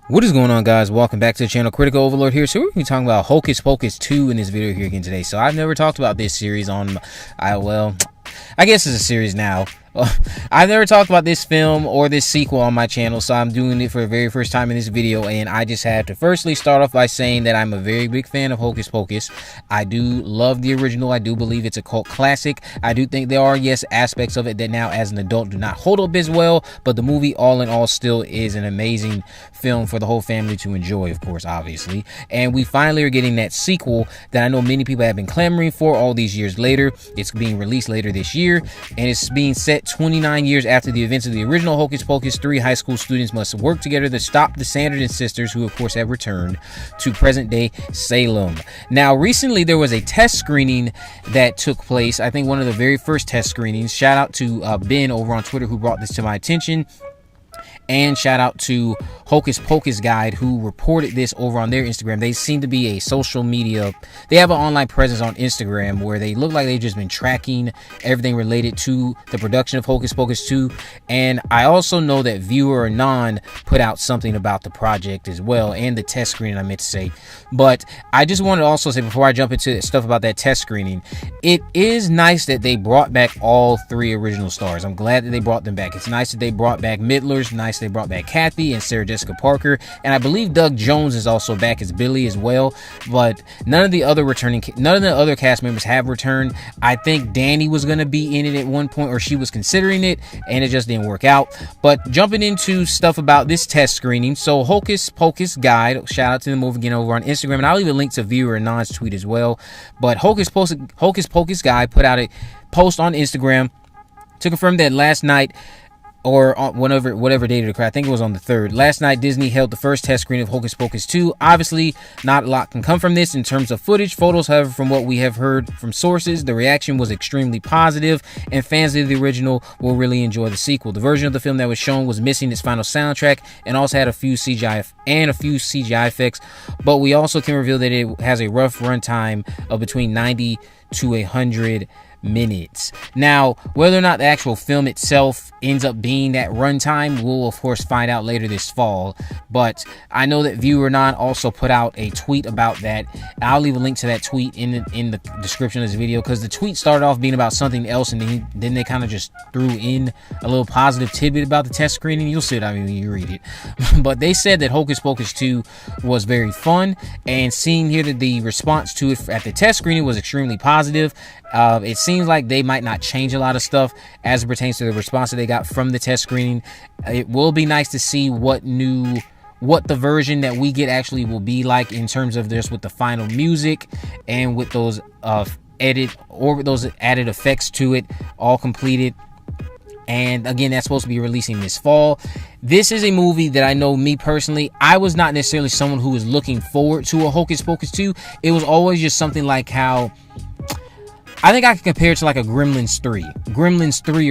What is going on, guys? Welcome back to the channel. Critical Overlord here. So we're going to be talking about Hocus Pocus 2 in this video here again today. So I've never talked about this series on, I guess it's a series now. I've never talked about this film or this sequel on my channel, so I'm doing it for the very first time in this video. And I just have to firstly start off by saying that I'm a very big fan of Hocus Pocus. I do love the original. I do believe it's a cult classic. I do think there are, yes, aspects of it that now as an adult do not hold up as well, but the movie all in all still is an amazing film for the whole family to enjoy, of course, obviously. And we finally are getting that sequel that I know many people have been clamoring for all these years later. It's being released later this year, and it's being set 29 years after the events of the original Hocus Pocus. Three high school students must work together to stop the Sanderson sisters, who of course have returned to present-day Salem. Now, recently there was a test screening that took place. I think one of the very first test screenings. Shout out to Ben over on Twitter who brought this to my attention. And shout out to Hocus Pocus Guide who reported this over on their Instagram. They seem to be a social media, they have an online presence on Instagram where they look like they've just been tracking everything related to the production of Hocus Pocus 2. And I also know that Viewer Anon put out something about the project as well, and the test screening, I meant to say. But I just wanted to also say, before I jump into stuff about that test screening, it is nice that they brought back all three original stars. I'm glad that they brought them back. It's nice that they brought back Midler's, nice they brought back Kathy and Sarah Jessica Parker, and I believe Doug Jones is also back as Billy as well. But none of the other cast members have returned. I think Danny was going to be in it at one point, or she was considering it, and it just didn't work out. But jumping into stuff about this test screening, so Hocus Pocus Guide, shout out to them over again over on Instagram, and I'll leave a link to Viewer Anon's tweet as well. But Hocus Pocus Guide put out a post on Instagram to confirm that last night, or whatever date it occurred, I think it was on the 3rd. Last night, Disney held the first test screening of Hocus Pocus 2. Obviously, not a lot can come from this in terms of footage, photos. However, from what we have heard from sources, the reaction was extremely positive, and fans of the original will really enjoy the sequel. The version of the film that was shown was missing its final soundtrack and also had a few CGI effects, but we also can reveal that it has a rough runtime of between 90 to 100 minutes. Now, whether or not the actual film itself ends up being that runtime, we'll of course find out later this fall. But I know that Viewer Anon also put out a tweet about that. I'll leave a link to that tweet in the description of this video, because the tweet started off being about something else, and then they kind of just threw in a little positive tidbit about the test screening. You'll see it, I mean, when you read it. But they said that Hocus Pocus 2 was very fun, and seeing here that the response to it at the test screening was extremely positive. It seems like they might not change a lot of stuff as it pertains to the response that they got from the test screening. It will be nice to see what the version that we get actually will be like, in terms of this with the final music and with those added effects to it all completed. And again, that's supposed to be releasing this fall. This is a movie that I know, me personally, I was not necessarily someone who was looking forward to a Hocus Pocus 2. It was always just something like how, I think I can compare it to like a Gremlins 3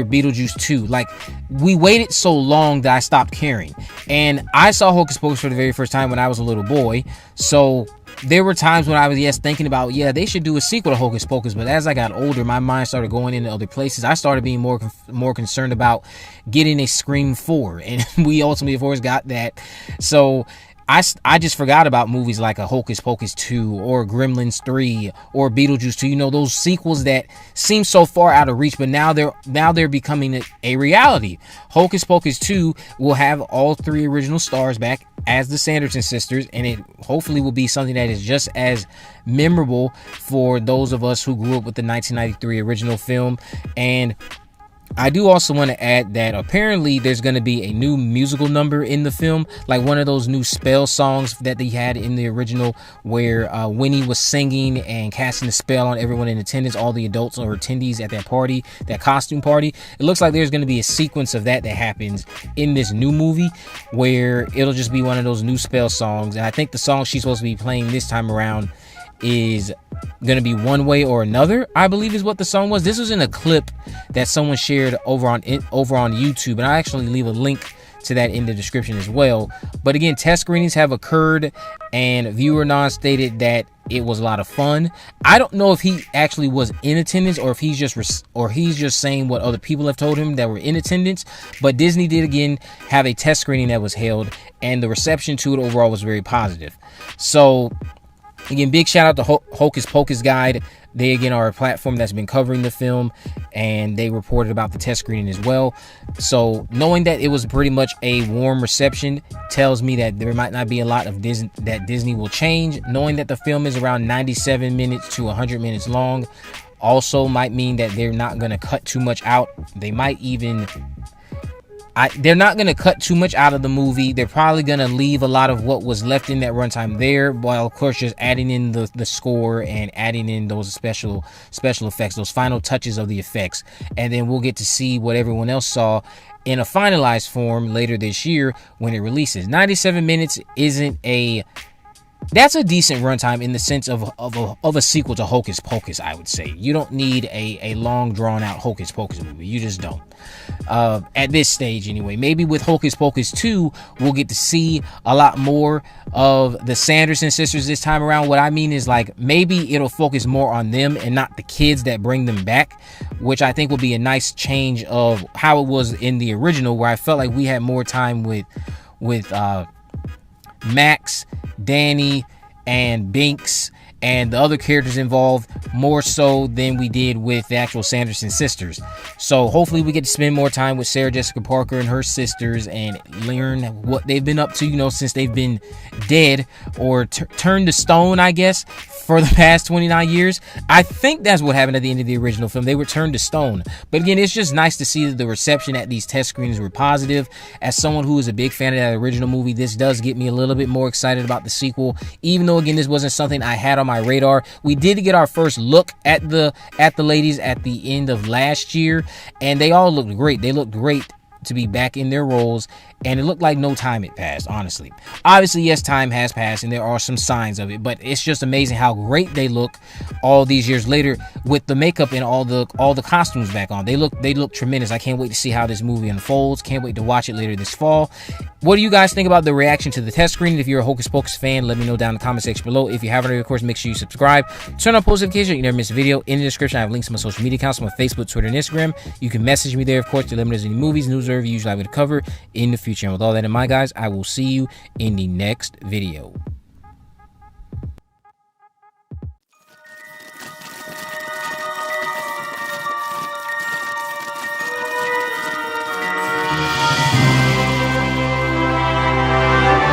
or Beetlejuice 2. Like, we waited so long that I stopped caring. And I saw Hocus Pocus for the very first time when I was a little boy. So there were times when I was, thinking about, they should do a sequel to Hocus Pocus. But as I got older, my mind started going into other places. I started being more concerned about getting a Scream 4. And we ultimately, of course, got that. So I just forgot about movies like a Hocus Pocus 2 or Gremlins 3 or Beetlejuice 2. You know, those sequels that seem so far out of reach, but now they're becoming a reality. Hocus Pocus 2 will have all three original stars back as the Sanderson sisters, and it hopefully will be something that is just as memorable for those of us who grew up with the 1993 original film. And I do also want to add that apparently there's going to be a new musical number in the film, like one of those new spell songs that they had in the original, where Winnie was singing and casting a spell on everyone in attendance, all the adults or attendees at that party, that costume party. It looks like there's going to be a sequence of that happens in this new movie, where it'll just be one of those new spell songs. And I think the song she's supposed to be playing this time around is gonna be One Way or Another, I believe is what the song was. This was in a clip that someone shared over on YouTube, and I'll actually leave a link to that in the description as well. But again, test screenings have occurred, and Viewer Non stated that it was a lot of fun. I don't know if he actually was in attendance or if he's just saying what other people have told him that were in attendance. But Disney did again have a test screening that was held, and the reception to it overall was very positive. So again, big shout out to Hocus Pocus Guide. They again are a platform that's been covering the film, and they reported about the test screening as well. So knowing that it was pretty much a warm reception tells me that there might not be a lot of Disney will change. Knowing that the film is around 97 minutes to 100 minutes long also might mean that they're not going to cut too much out. They might even they're not going to cut too much out of the movie. They're probably going to leave a lot of what was left in that runtime there, while of course just adding in the score and adding in those special effects, those final touches of the effects. And then we'll get to see what everyone else saw in a finalized form later this year when it releases. 97 minutes that's a decent runtime in the sense of a sequel to Hocus Pocus, I would say. You don't need a long, drawn-out Hocus Pocus movie. You just don't. At this stage, anyway. Maybe with Hocus Pocus 2, we'll get to see a lot more of the Sanderson sisters this time around. What I mean is, like, maybe it'll focus more on them and not the kids that bring them back, which I think will be a nice change of how it was in the original, where I felt like we had more time with Max, Danny, and Binks and the other characters involved, more so than we did with the actual Sanderson sisters. So hopefully we get to spend more time with Sarah Jessica Parker and her sisters and learn what they've been up to, since they've been dead or turned to stone, I guess, for the past 29 years. I think that's what happened at the end of the original film. They were turned to stone. But again, it's just nice to see that the reception at these test screenings were positive. As someone who is a big fan of that original movie, this does get me a little bit more excited about the sequel, even though again this wasn't something I had on my radar. We did get our first look at the ladies at the end of last year, and they all looked great. They looked great to be back in their roles, and it looked like no time had passed, honestly. Obviously, yes, time has passed, and there are some signs of it, but it's just amazing how great they look all these years later with the makeup and all the costumes back on. They look tremendous. I can't wait to see how this movie unfolds. Can't wait to watch it later this fall. What do you guys think about the reaction to the test screening? If you're a Hocus Pocus fan, let me know down in the comment section below. If you haven't already, of course, make sure you subscribe. Turn on post notifications so you never miss a video. In the description, I have links to my social media accounts on Facebook, Twitter, and Instagram. You can message me there, of course, to let me know any movies, news, or reviews I would cover in the future. And with all that in mind, guys, I will see you in the next video.